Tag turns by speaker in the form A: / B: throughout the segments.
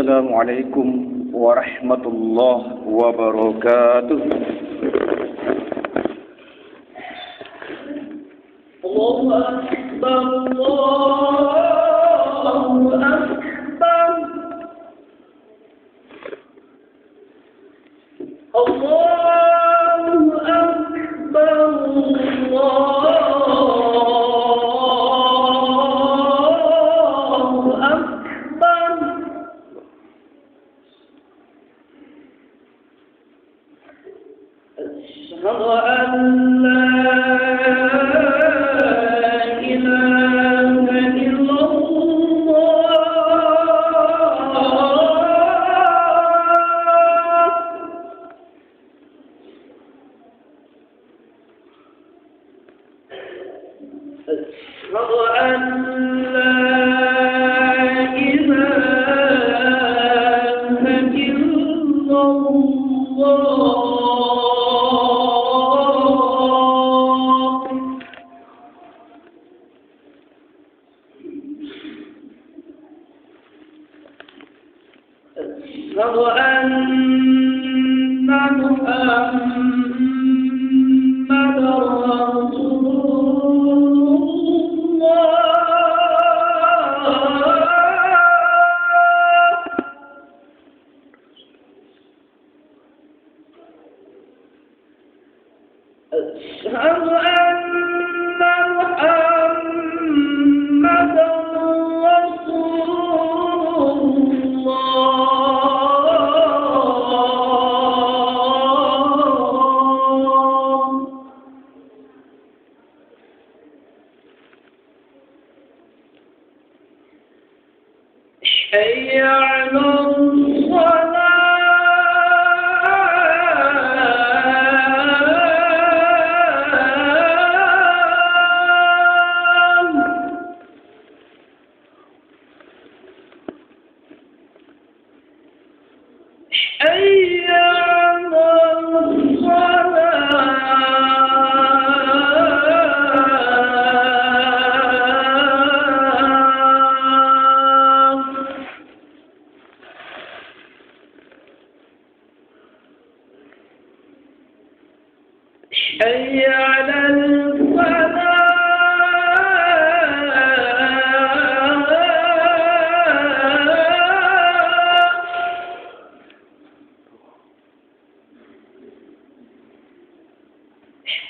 A: Assalamualaikum warahmatullahi wabarakatuh.
B: Allahu Akbar, Allahu Akbar, Allahu Akbar, Allahu Akbar. Asyhadu an la أشهد أن لا إله إلا الله. أشهد أن محمدا رسول أشهد أن محمدا رسول الله. حي على الصلاة. حي على الصلاة. حي على الفلاح.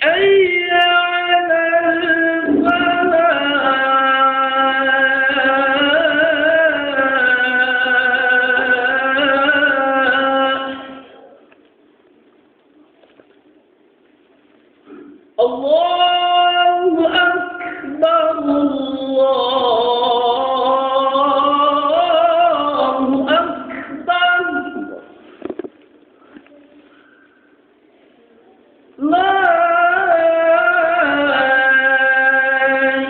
B: حي على الفلاح. الله أكبر، الله أكبر. لا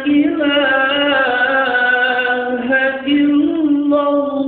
B: إله إلا الله.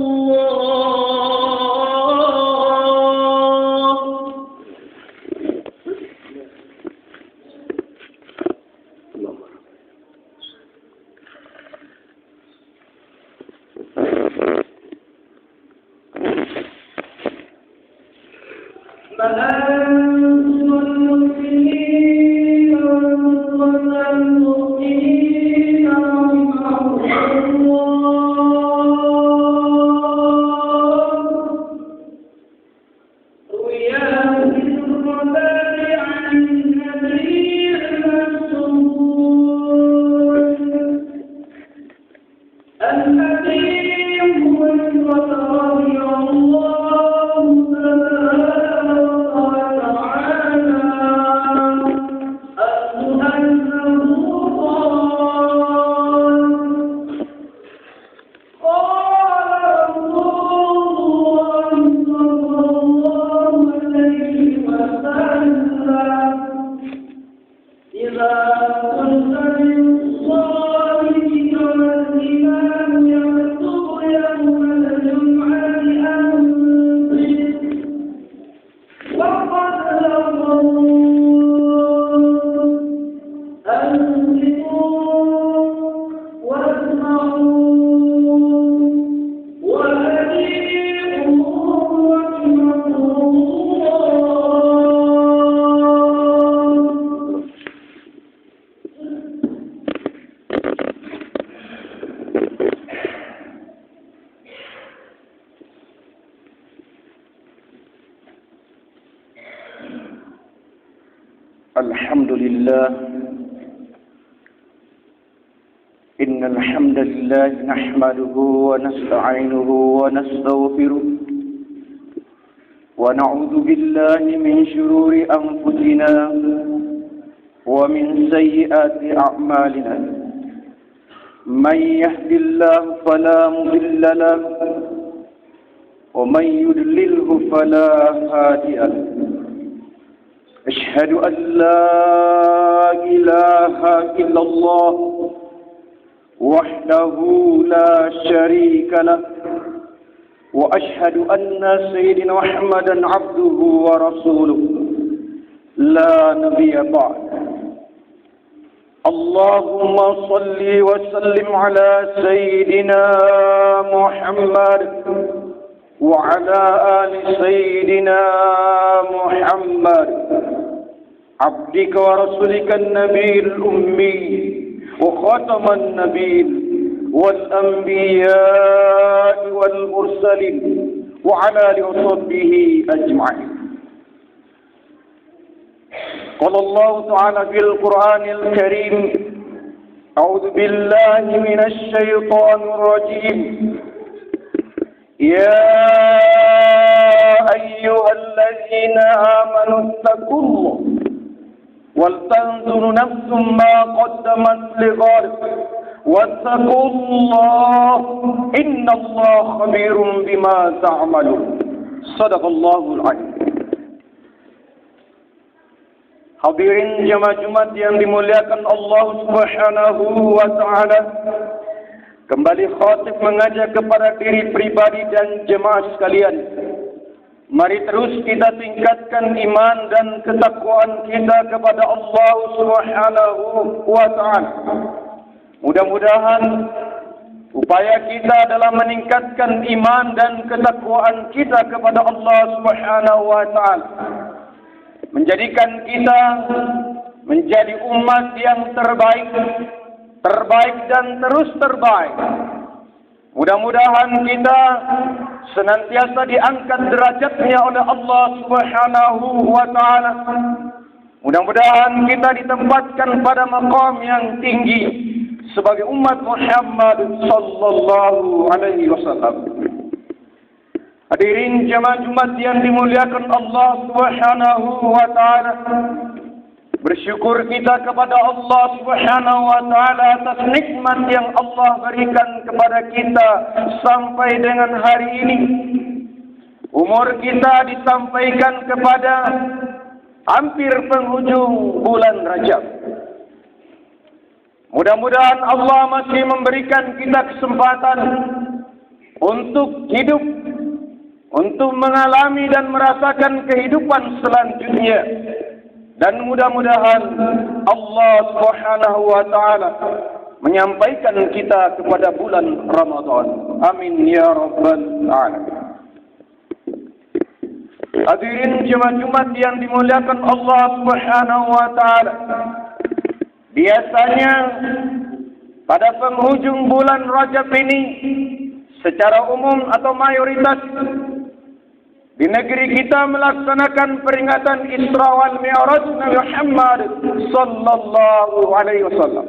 A: الحمد لله إن الحمد لله نحمده ونستعينه ونستغفره ونعوذ بالله من شرور أنفسنا ومن سيئات أعمالنا من يهد الله فلا مضل له ومن يضلله فلا هادي له أشهد أن لا إله إلا الله وحده لا شريك له وأشهد أن سيدنا محمدا عبده ورسوله لا نبي بعد اللهم صل وسلم على سيدنا محمد وعلى آل سيدنا محمد عبدك ورسولك النبي الأمي وخاتم النبيين والأنبياء والمرسلين وعلى آله وصحبه أجمعين. قال الله تعالى في القرآن الكريم أعوذ بالله من الشيطان الرجيم يا أيها الذين آمنوا اتقوا الله ولتنظر نفس ما قدمت لغد واتقوا الله إن الله خبير بما تعملون. صدق الله العظيم. Hadirin jemaah Jumat yang dimuliakan Allah Subhanahu wa taala. Kembali khatib mengajak kepada diri pribadi dan jemaah sekalian. Mari terus kita tingkatkan iman dan ketakwaan kita kepada Allah Subhanahu wa taala. Mudah-mudahan upaya kita dalam meningkatkan iman dan ketakwaan kita kepada Allah Subhanahu wa taala menjadikan kita menjadi umat yang terbaik dan terus terbaik. Mudah-mudahan kita senantiasa diangkat derajatnya oleh Allah Subhanahu wa taala. Mudah-mudahan kita ditempatkan pada maqam yang tinggi sebagai umat Muhammad sallallahu alaihi wasallam. Hadirin jemaah Jumat yang dimuliakan Allah Subhanahu wa taala. Bersyukur kita kepada Allah Subhanahu wa taala atas nikmat yang Allah berikan kepada kita sampai dengan hari ini. Umur kita disampaikan kepada hampir penghujung bulan Rajab. Mudah-mudahan Allah masih memberikan kita kesempatan untuk hidup, untuk mengalami dan merasakan kehidupan selanjutnya. Dan mudah-mudahan Allah Subhanahu wa taala menyampaikan kita kepada bulan Ramadan. Amin ya rabbal alamin. Hadirin jemaah Jumat yang dimuliakan Allah Subhanahu wa taala. Biasanya pada penghujung bulan Rajab ini secara umum atau mayoritas di negeri kita melaksanakan peringatan Isra wal Mi'raj Nabi Muhammad sallallahu alaihi wasallam.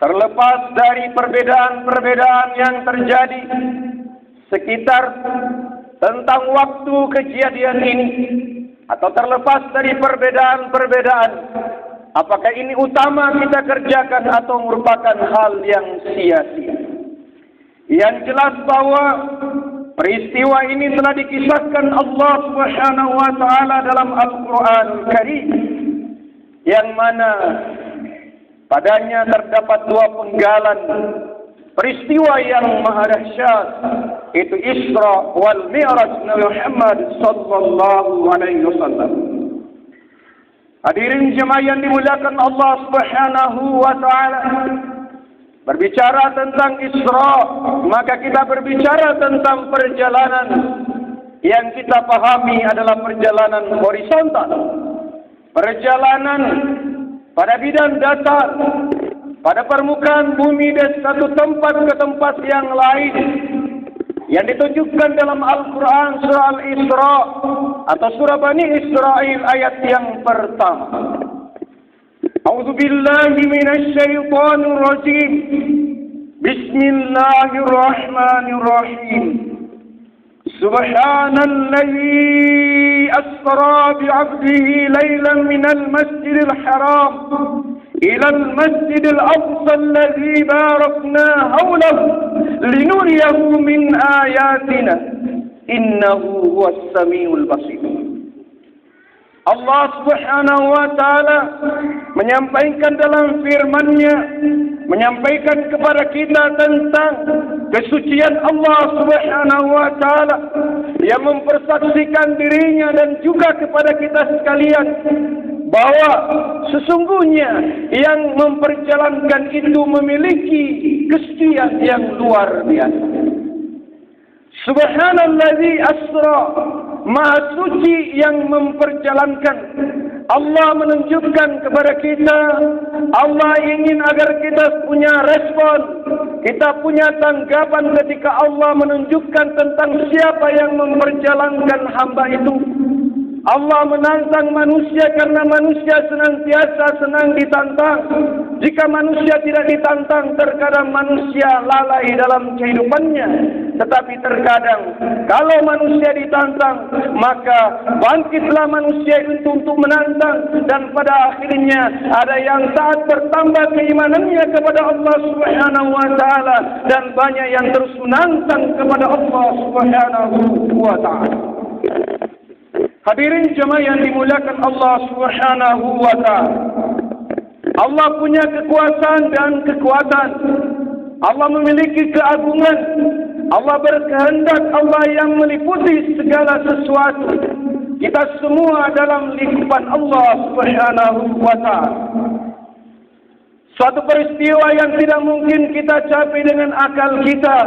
A: Terlepas dari perbedaan-perbedaan yang terjadi sekitar tentang waktu kejadian ini, atau terlepas dari perbedaan-perbedaan, apakah ini utama kita kerjakan atau merupakan hal yang sia-sia. Yang jelas bahwa peristiwa ini telah dikisahkan Allah Subhanahu wa taala dalam Al-Qur'an Karim, yang mana padanya terdapat dua penggalan peristiwa yang maha dahsyat, itu Isra wal Mi'raj Nabi Muhammad sallallahu alaihi wasallam. Hadirin jemaah yang dimuliakan Allah Subhanahu wa taala, berbicara tentang Isra, maka kita berbicara tentang perjalanan yang kita pahami adalah perjalanan horizontal. Perjalanan pada bidang datar, pada permukaan bumi dari satu tempat ke tempat yang lain, yang ditunjukkan dalam Al-Quran surah Al-Isra atau surah Bani Israel ayat yang pertama. أعوذ بالله من الشيطان الرجيم بسم الله الرحمن الرحيم سبحان الذي أسرى بعبده ليلا من المسجد الحرام إلى المسجد الأقصى الذي باركنا حوله لنريه من آياتنا إنه هو السميع البصير. Allah Subhanahu wa Ta'ala menyampaikan dalam firman-Nya, menyampaikan kepada kita tentang kesucian Allah Subhanahu wa Ta'ala yang mempersaksikan dirinya dan juga kepada kita sekalian bahwa sesungguhnya yang memperjalankan itu memiliki kesucian yang luar biasa. Subhanallazi asra, Maha Suci yang memperjalankan. Allah menunjukkan kepada kita, Allah ingin agar kita punya respon, kita punya tanggapan ketika Allah menunjukkan tentang siapa yang memperjalankan hamba itu. Allah menantang manusia karena manusia senantiasa senang ditantang. Jika manusia tidak ditantang, terkadang manusia lalai dalam kehidupannya. Tetapi terkadang kalau manusia ditantang, maka bangkitlah manusia itu untuk menantang, dan pada akhirnya ada yang taat bertambah keimanannya kepada Allah Subhanahu wa Ta'ala, dan banyak yang terus menantang kepada Allah Subhanahu wa Ta'ala. Hadirin jemaah yang dimuliakan Allah Subhanahu wa Ta'ala. Allah punya kekuasaan dan kekuatan. Allah memiliki keagungan. Allah berkehendak, Allah yang meliputi segala sesuatu. Kita semua dalam lingkupan Allah Subhanahu wa Ta'ala. Suatu peristiwa yang tidak mungkin kita capai dengan akal kita,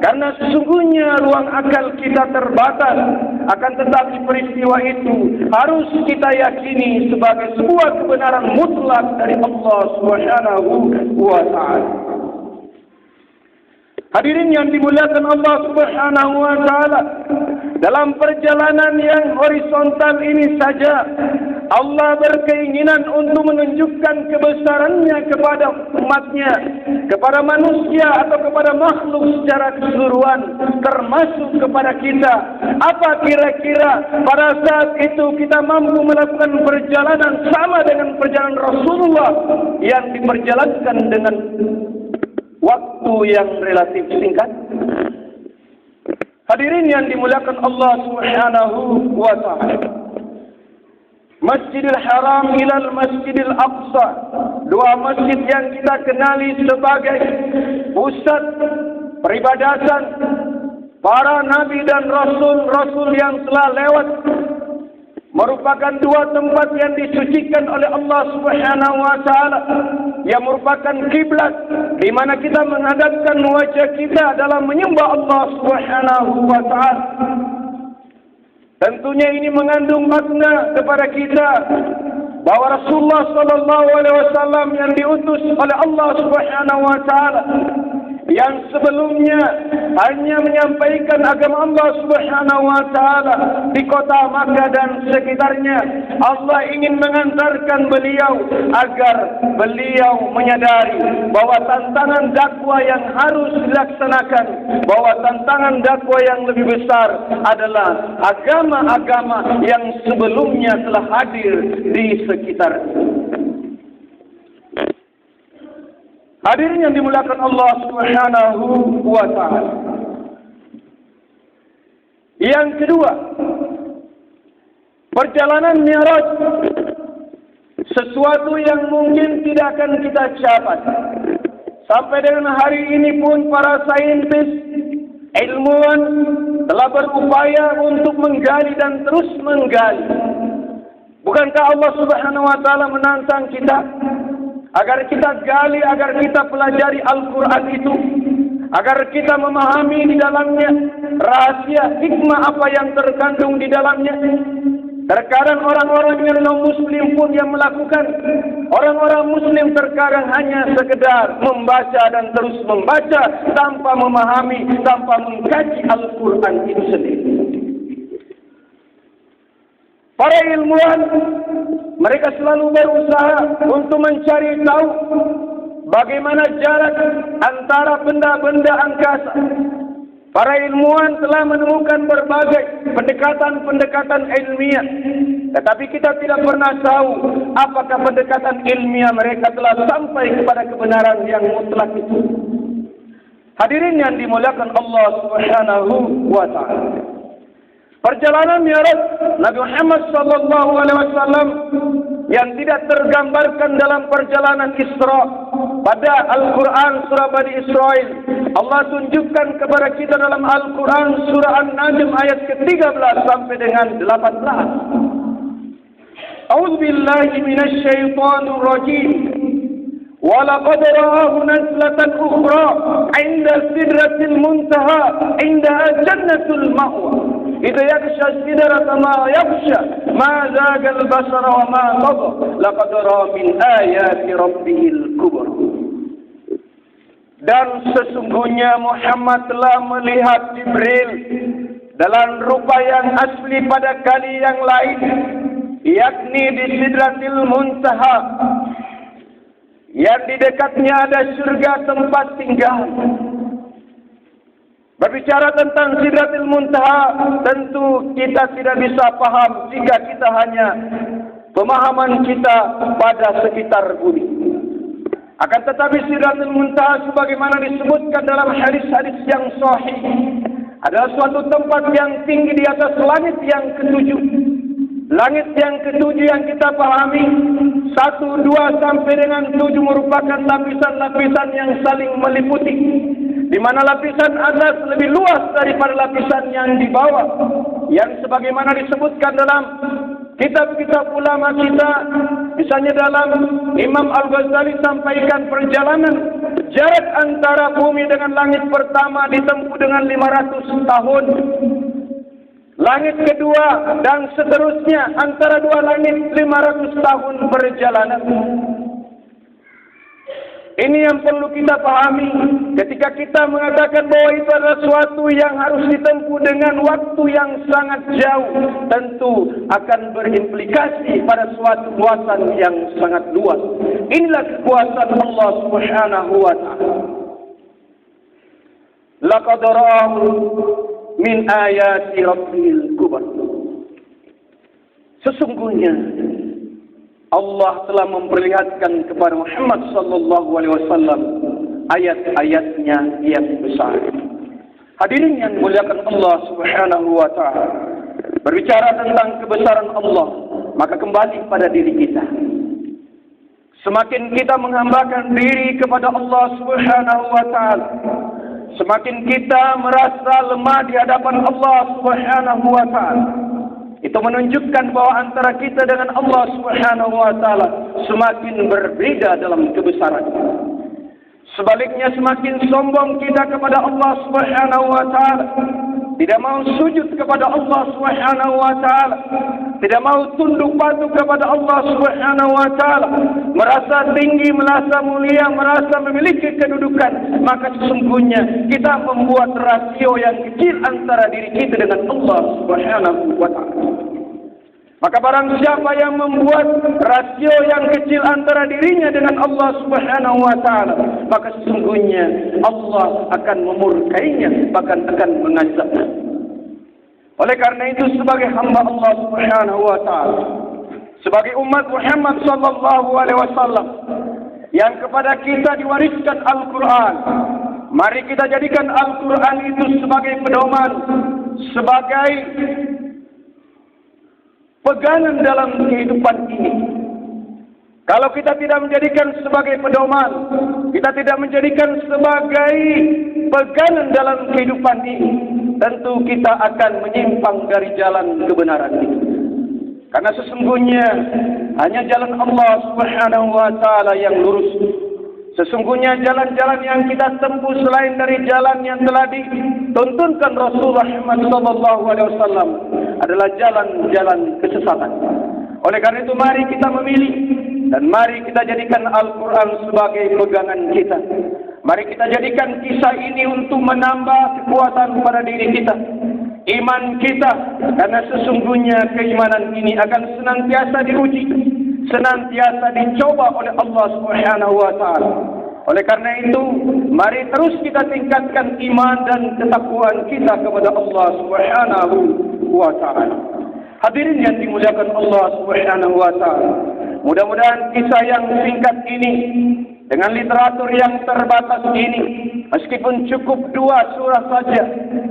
A: karena sesungguhnya ruang akal kita terbatas. Akan tetapi peristiwa itu harus kita yakini sebagai sebuah kebenaran mutlak dari Allah Subhanahu wa Ta'ala. Hadirin yang dimuliakan Allah Subhanahu wa Ta'ala, dalam perjalanan yang horizontal ini saja Allah berkeinginan untuk menunjukkan kebesarannya kepada umatnya, kepada manusia atau kepada makhluk secara keseluruhan, termasuk kepada kita. Apa kira-kira pada saat itu kita mampu melakukan perjalanan sama dengan perjalanan Rasulullah yang diperjalankan dengan waktu yang relatif singkat? Hadirin yang dimuliakan Allah Subhanahu wa Ta'ala, Masjidil Haram ilal Masjidil Aqsa, dua masjid yang kita kenali sebagai pusat peribadatan para nabi dan rasul-rasul yang telah lewat, merupakan dua tempat yang disucikan oleh Allah Subhanahu wa Ta'ala, yang merupakan kiblat di mana kita menghadapkan wajah kita dalam menyembah Allah Subhanahu wa Ta'ala. Tentunya ini mengandung makna kepada kita bahwa Rasulullah sallallahu alaihi wasallam yang diutus oleh Allah Subhanahu wa Ta'ala, yang sebelumnya hanya menyampaikan agama Allah Subhanahu wa Ta'ala di kota Makkah dan sekitarnya, Allah ingin mengantarkan beliau agar beliau menyadari bahwa tantangan dakwah yang harus dilaksanakan, bahwa tantangan dakwah yang lebih besar adalah agama-agama yang sebelumnya telah hadir di sekitarnya. Hadirin yang dimuliakan Allah Subhanahu wa Ta'ala. Yang kedua, perjalanan Mi'raj, sesuatu yang mungkin tidak akan kita capai. Sampai dengan hari ini pun para saintis, ilmuwan telah berupaya untuk menggali dan terus menggali. Bukankah Allah Subhanahu wa Ta'ala menantang kita agar kita gali, agar kita pelajari Al-Quran itu, agar kita memahami di dalamnya rahasia hikmah apa yang terkandung di dalamnya. Terkadang orang-orang yang non-muslim pun yang melakukan. Orang-orang muslim terkadang hanya sekedar membaca dan terus membaca tanpa memahami, tanpa mengkaji Al-Quran itu sendiri. Para ilmuwan, mereka selalu berusaha untuk mencari tahu bagaimana jarak antara benda-benda angkasa. Para ilmuwan telah menemukan berbagai pendekatan-pendekatan ilmiah. Tetapi kita tidak pernah tahu apakah pendekatan ilmiah mereka telah sampai kepada kebenaran yang mutlak itu. Hadirin yang dimuliakan Allah Subhanahu wa ta'ala. Perjalanan mi'raj Nabi Muhammad sallallahu alaihi wasallam yang tidak tergambarkan dalam perjalanan Isra pada Al-Quran surah Bani Israel. Allah tunjukkan kepada kita dalam Al-Quran surah An-Najm ayat ke-13 sampai dengan 18. A'udzu billahi minasy syaithanir rajim. Wa laqad ra'ahu nazlatan ukhra 'inda sidratil muntaha 'indaha jannatul ma'wa. Idza yaghsha sidrata ma yaghsha ma zaga al-basara wa ma tagha laqad ra'a min ayati rabbihil kubra. Dan sesungguhnya Muhammad telah melihat Jibril dalam rupa yang asli pada kali yang lain, yakni di Sidratil Muntaha, yang di dekatnya ada surga tempat tinggal. Berbicara tentang Sidratil Muntaha, tentu kita tidak bisa paham jika kita hanya pemahaman kita pada sekitar bumi. Akan tetapi Sidratil Muntaha sebagaimana disebutkan dalam hadis-hadis yang sahih adalah suatu tempat yang tinggi di atas langit yang ketujuh. Langit yang ketujuh yang kita pahami 1, 2 sampai dengan 7 merupakan lapisan-lapisan yang saling meliputi, di mana lapisan atas lebih luas daripada lapisan yang di bawah, yang sebagaimana disebutkan dalam kitab-kitab ulama kita. Misalnya dalam Imam Al-Ghazali sampaikan perjalanan jarak antara bumi dengan langit pertama ditempuh dengan 500 tahun. Langit kedua dan seterusnya antara dua langit 500 tahun perjalanan. Ini yang perlu kita pahami ketika kita mengatakan bahwa itu adalah sesuatu yang harus ditempuh dengan waktu yang sangat jauh, tentu akan berimplikasi pada suatu kuasaan yang sangat luas. Inilah kekuasaan Allah Subhanahu wa ta'ala. Laqad ra'ahu min ayati rabbil kubra. Sesungguhnya Allah telah memperlihatkan kepada Muhammad sallallahu alaihi wasallam ayat-ayatnya yang besar. Hadirin yang muliakan Allah Subhanahu wa ta'ala. Berbicara tentang kebesaran Allah, maka kembali pada diri kita. Semakin kita menghambakan diri kepada Allah Subhanahu wa ta'ala, semakin kita merasa lemah di hadapan Allah Subhanahu wa ta'ala. Itu menunjukkan bahwa antara kita dengan Allah Subhanahu wa ta'ala semakin berbeda dalam kebesaran. Sebaliknya semakin sombong kita kepada Allah Subhanahu wa ta'ala, tidak mau sujud kepada Allah Subhanahu wa ta'ala, tidak mau tunduk patuh kepada Allah Subhanahu wa ta'ala, merasa tinggi, merasa mulia, merasa memiliki kedudukan, maka sesungguhnya kita membuat rasio yang kecil antara diri kita dengan Allah Subhanahu wa ta'ala. Maka barang siapa yang membuat rasio yang kecil antara dirinya dengan Allah Subhanahu wa ta'ala, maka sesungguhnya Allah akan memurkainya, bahkan akan mengazabnya. Oleh karena itu, sebagai hamba Allah Subhanahu wa ta'ala, sebagai umat Muhammad sallallahu alaihi wasallam yang kepada kita diwariskan Al-Quran, mari kita jadikan Al-Quran itu sebagai pedoman, sebagai pegangan dalam kehidupan ini. Kalau kita tidak menjadikan sebagai pedoman, kita tidak menjadikan sebagai pegangan dalam kehidupan ini, tentu kita akan menyimpang dari jalan kebenaran itu. Karena sesungguhnya hanya jalan Allah Subhanahu wa ta'ala yang lurus. Sesungguhnya jalan-jalan yang kita tempuh selain dari jalan yang telah dituntunkan Rasulullah Muhammad sallallahu alaihi wasallam adalah jalan-jalan kesesatan. Oleh karena itu, mari kita memilih dan mari kita jadikan Al-Quran sebagai pegangan kita. Mari kita jadikan kisah ini untuk menambah kekuatan pada diri kita. iman kita, karena sesungguhnya keimanan ini akan senantiasa diuji, senantiasa dicoba oleh Allah Subhanahu wa taala. Oleh karena itu, mari terus kita tingkatkan iman dan ketakwaan kita kepada Allah Subhanahu wa taala. Hadirin yang dimuliakan Allah Subhanahu wa taala, mudah-mudahan kisah yang singkat ini dengan literatur yang terbatas ini, meskipun cukup 2 surah saja,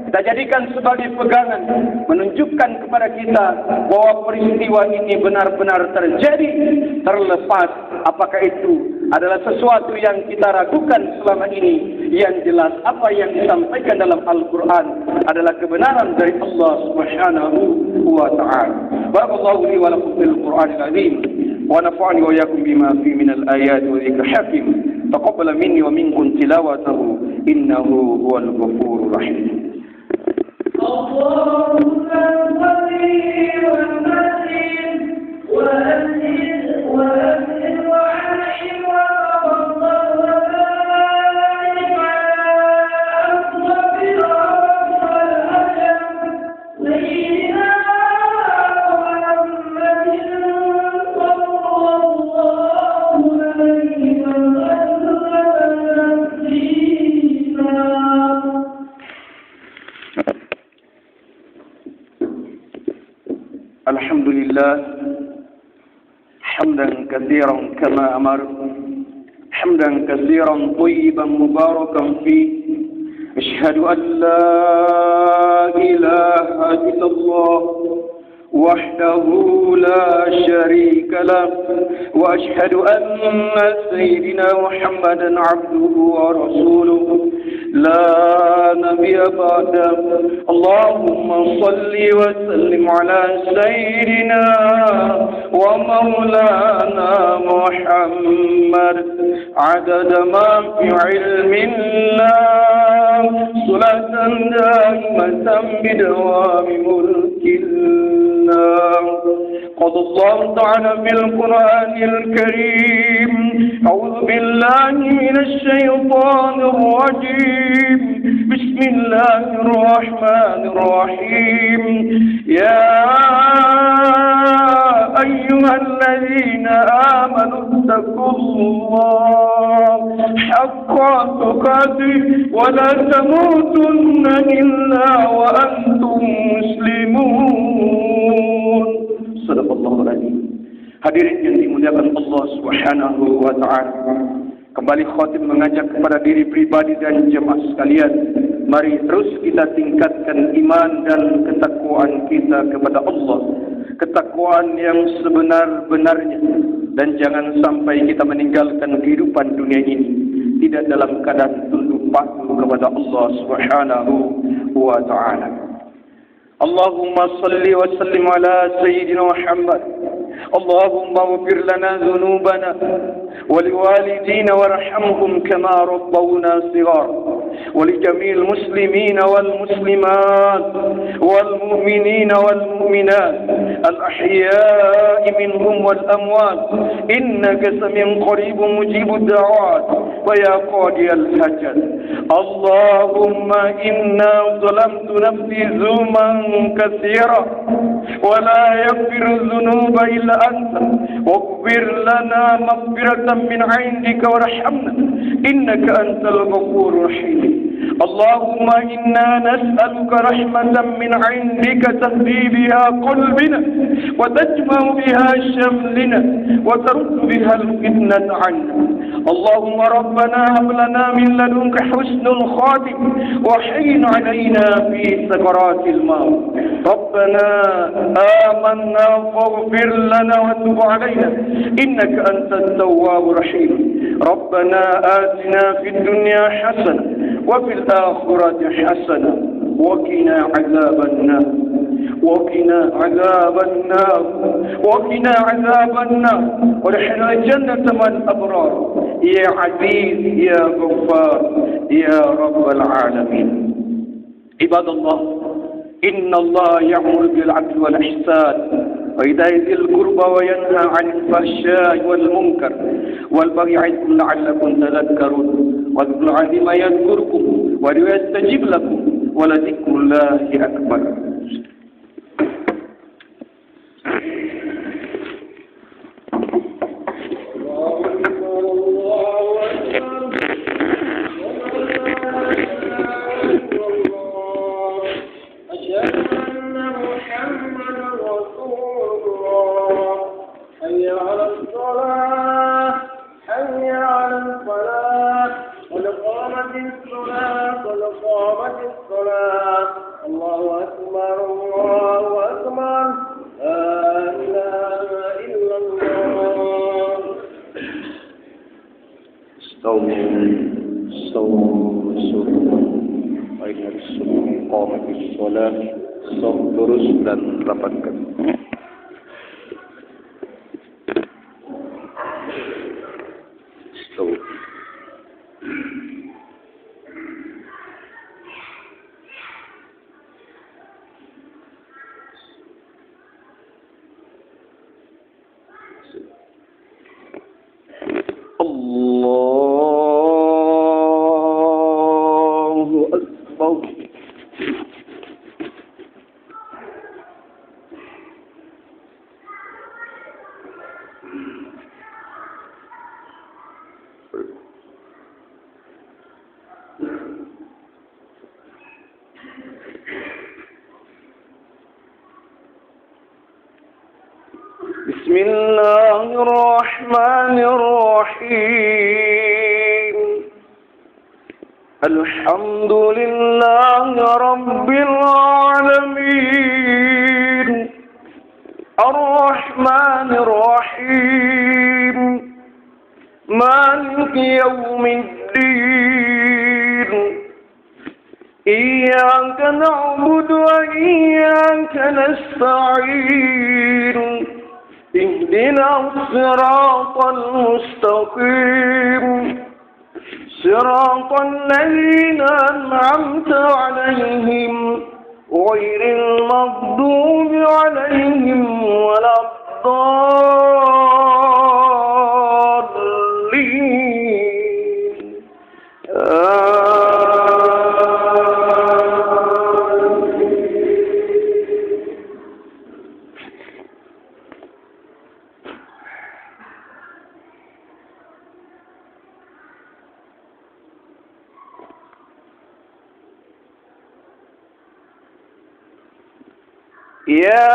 A: kita jadikan sebagai pegangan, menunjukkan kepada kita bahwa peristiwa ini benar-benar terjadi, terlepas apakah itu adalah sesuatu yang kita ragukan selama ini. Yang jelas apa yang disampaikan dalam Al-Quran adalah kebenaran dari Allah Subhanahu wa ta'ala. Barakallahu li wa lakum fil Qur'anil azim, wa nafa'ani wa iyyakum bima fi min al-ayat wa dhikril hakim. Taqabbal minni wa minkum tilawatahu innahu huwal ghafurur rahim.
B: Allahumma salli wa sallim wa anzil wa anzil wa an'im wa tafaddal wa barik ala ashrafil arab wal ajam sayyidina Muhammadin sallallahu alaihi wa sallam.
A: الحمد لله حمدا كثيرا كما أمر، حمدا كثيرا طيبا مباركا فيه. أشهد أن لا إله إلا الله وحده لا شريك له، وأشهد أن سيدنا محمدا عبده ورسوله لا نبي بعده. اللهم صل وسلم على سيدنا ومولانا محمد عدد ما في علم الله، صلاة دائمة بدوام ملك الله. قال الله تعالى في القرآن الكريم: أعوذ بالله من الشيطان الرجيم، بسم الله الرحمن الرحيم. يا أيها الذين آمنوا اتقوا الله حق تقاته ولا تموتن إلا وأنتم مسلمون. صدق الله العظيم. Hadirin yang dimuliakan Allah Subhanahu wa ta'ala, kembali khatib mengajak kepada diri pribadi dan jemaah sekalian, mari terus kita tingkatkan iman dan ketakwaan kita kepada Allah, ketakwaan yang sebenar-benarnya, dan jangan sampai kita meninggalkan kehidupan dunia ini tidak dalam keadaan tunduk patuh kepada Allah Subhanahu wa ta'ala. Allahumma salli wa sallim ala Sayyidina Muhammad. اللهم اغفر لنا ذنوبنا ولوالدينا وارحمهم كما ربونا صغارا، ولجميع المسلمين والمسلمات والمؤمنين والمؤمنات الأحياء منهم والأموات، إنك سميع قريب مجيب الدعوات ويا قاضي الحاجات. اللهم إنا ظلمت نفسي ظلما كثيرا ولا يغفر الذنوب إلا أنت، واغفر لنا مغفرة من عندك وارحمنا إنك أنت الغفور الرحيم. اللهم إنا نسألك رحمة من عندك تهدي بها قلبنا وتجمع بها شملنا وترد بها الفتنة عنا. اللهم ربنا هب لنا من لدنك حسن الخاتم وحين علينا في سكرات الموت. ربنا آمنا فاغفر لنا وتب علينا إنك أنت التواب الرحيم. ربنا آتنا في الدنيا حسنة وفي الآخرة حسنة وقنا عذاب النار، وقنا عذاب النار، وقنا عذاب النار، وادخلنا الجنة مع الأبرار يا عزيز يا غفار يا رب العالمين. عباد الله، إن الله يأمر بالعدل والإحسان وإيتاء ذي القربى وينهى عن الفحشاء والمنكر والبغي يعظكم لعلكم تذكرون. واذكروا العظيم يذكركم ويستجب لكم ولذكر الله أكبر. sawu sunnah baik dari sunnah qamatis shalah saf lurus dan rapatkan. Sawu. Allahu Akbar. Bismillahirrahmanirrahim. Alhamdulillahi rabbil alamin. Ar-Rahmanir Rahim. Maliki yaumiddin. Iyyaka na'budu wa iyyaka nasta'in. اهدنا الصراط المستقيم صراط الذين أنعمت عليهم غير المغضوب عليهم ولا الضالين. يا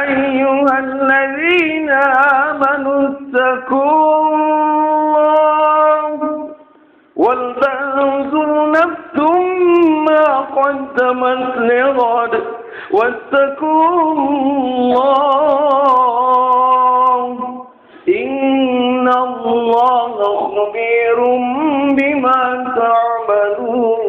A: أيها الذين آمنوا اتقوا الله ولتنظر نفس ما قدمت لغد واتقوا الله إن الله خبير بما تعملون.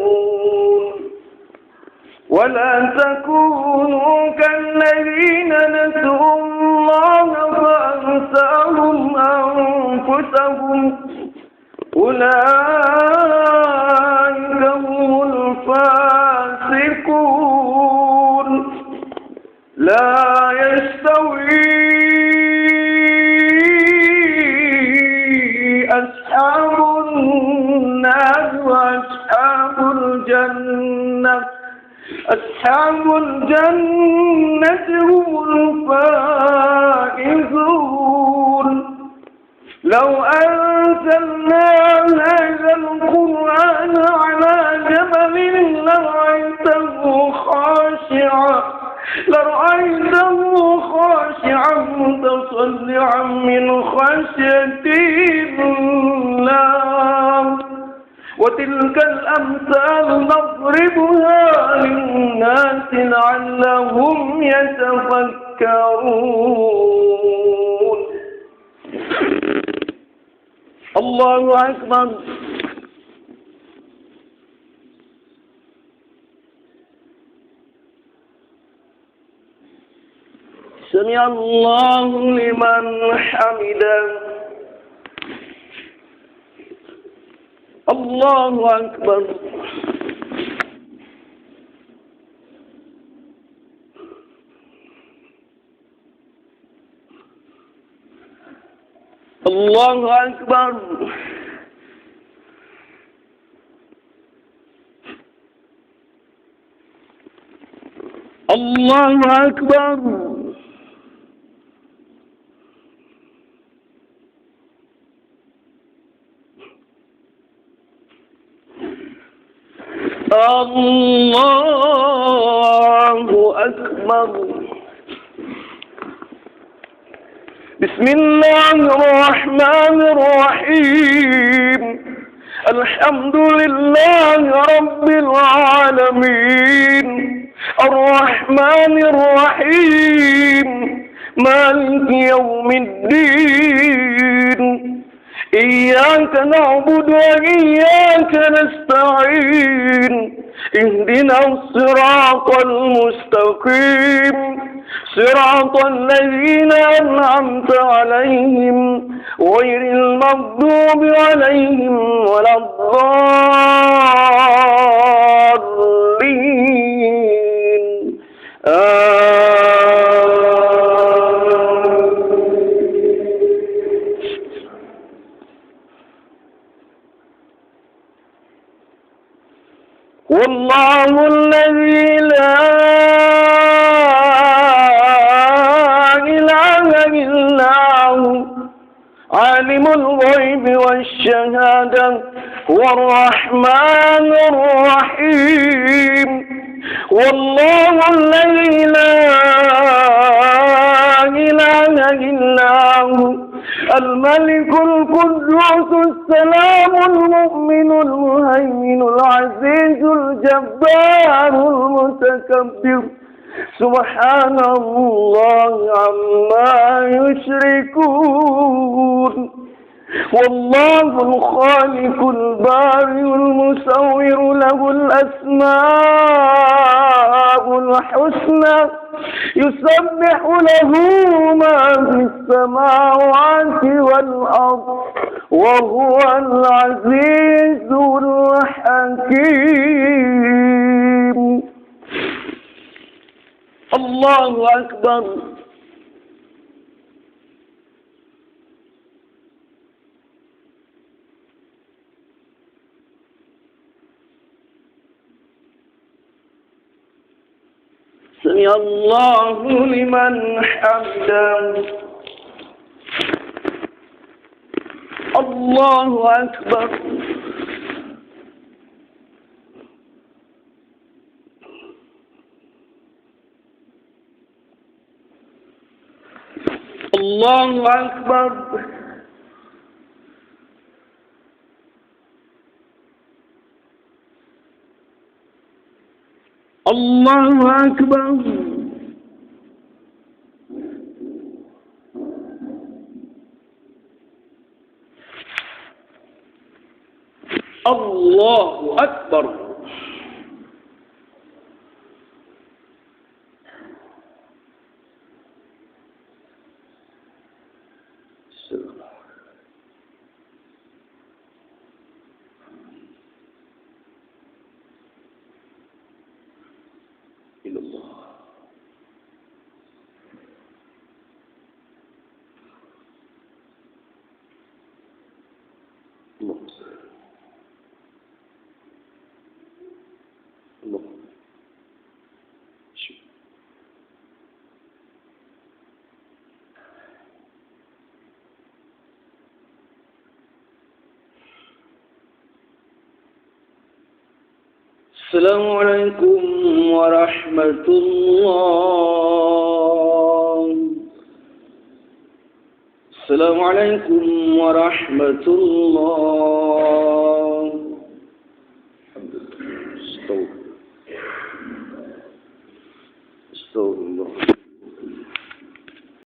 A: ولا تكونوا كالذين نسوا الله فأنساهم أنفسهم أولئك هم الفاسقون. لا يستوي أصحاب النار وأصحاب الجنة هم الفائزون. لو أنزلنا هذا القرآن على جبل لرأيته خاشعا متصدعا من خشية الله. وتلك الأمثال نضربها للناس لعلهم يتفكرون. الله أكبر. سمع الله لمن حمده. الله أكبر. الله أكبر. الله أكبر. الله أكبر. بسم الله الرحمن الرحيم. الحمد لله رب العالمين. الرحمن الرحيم. مالك يوم الدين إياك نعبد وإياك نستعين اهدنا الصراط المستقيم صراط الذين أنعمت عليهم غير المغضوب عليهم ولا الضالين والله الذي لا إله إلا هو عالم الغيب والشهادة هو الرحمن الرحيم والله الذي لا إله إلا هو الملك القدوس السلام المؤمن المهيمن العزيز الجبار المتكبر سبحان الله عما يشركون والله الخالق البارئ المصور له الأسماء الحسنى يسبح له ما في السماوات والأرض وهو العزيز الحكيم. الله أكبر. سمع الله لمن حمده. الله أكبر. الله أكبر. الله أكبر. الله أكبر. السلام عليكم ورحمة الله. السلام عليكم ورحمة الله. استغفر الله.